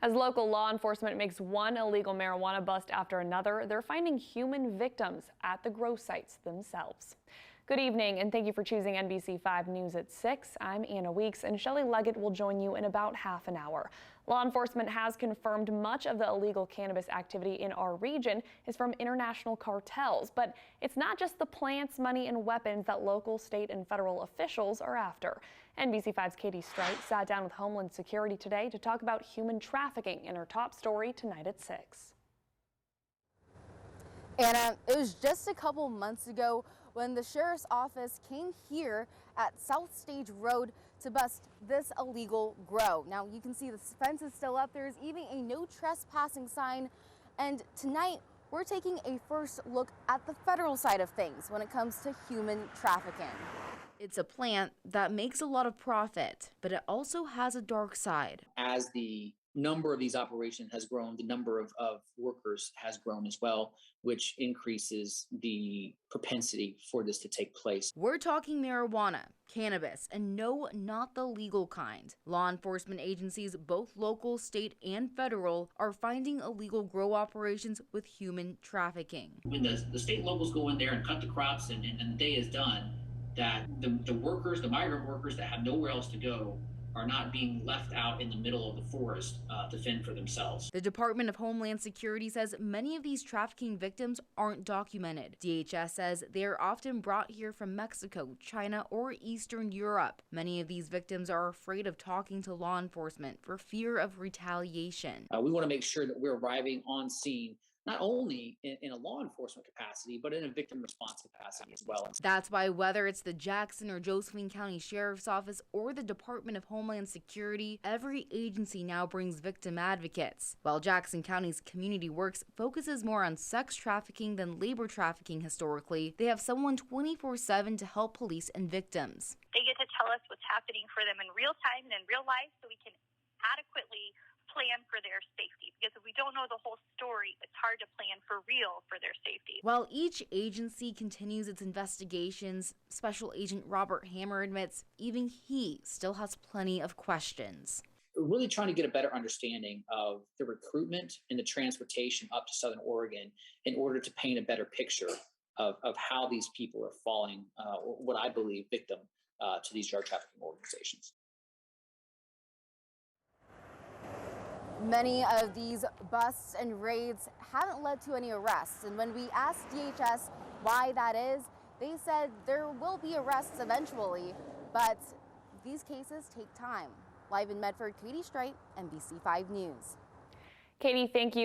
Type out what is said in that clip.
As local law enforcement makes one illegal marijuana bust after another, they're finding human victims at the grow sites themselves. Good evening, and thank you for choosing NBC5 News at 6. I'm Anna Weeks, and Shelley Leggett will join you in about half an hour. Law enforcement has confirmed much of the illegal cannabis activity in our region is from international cartels, but it's not just the plants, money, and weapons that local, state, and federal officials are after. NBC5's Katie Strite sat down with Homeland Security today to talk about human trafficking in her top story tonight at 6. Anna, it was just a couple months ago when the sheriff's office came here at South Stage Road to bust this illegal grow. Now you can see the fence is still up. There's even a no trespassing sign. And tonight we're taking a first look at the federal side of things when it comes to human trafficking. It's a plant that makes a lot of profit, but it also has a dark side. As the number of these operations has grown, the number of workers has grown as well, which increases the propensity for this to take place. We're talking marijuana, cannabis, and no, not the legal kind. Law enforcement agencies, both local, state, and federal, are finding illegal grow operations with human trafficking. When the state and locals go in there and cut the crops and the day is done, that the workers, the migrant workers that have nowhere else to go, are not being left out in the middle of the forest to fend for themselves. The Department of Homeland Security says many of these trafficking victims aren't documented. DHS says they are often brought here from Mexico, China, or Eastern Europe. Many of these victims are afraid of talking to law enforcement for fear of retaliation. We want to make sure that we're arriving on scene not only in a law enforcement capacity, but in a victim response capacity as well. That's why whether it's the Jackson or Josephine County Sheriff's Office or the Department of Homeland Security, every agency now brings victim advocates. While Jackson County's Community Works focuses more on sex trafficking than labor trafficking historically, they have someone 24/7 to help police and victims. They get to tell us what's happening for them in real time and in real life so we can adequately plan for their safety, because if we don't know the whole story, it's hard to plan for real for their safety. While each agency continues its investigations, Special Agent Robert Hammer admits even he still has plenty of questions. We're really trying to get a better understanding of the recruitment and the transportation up to Southern Oregon in order to paint a better picture of how these people are falling, what I believe, victim to these drug trafficking organizations. Many of these busts and raids haven't led to any arrests, and when we asked DHS why that is, they said there will be arrests eventually, but these cases take time. Live in Medford, Katie Strite, NBC5 News. Katie, thank you.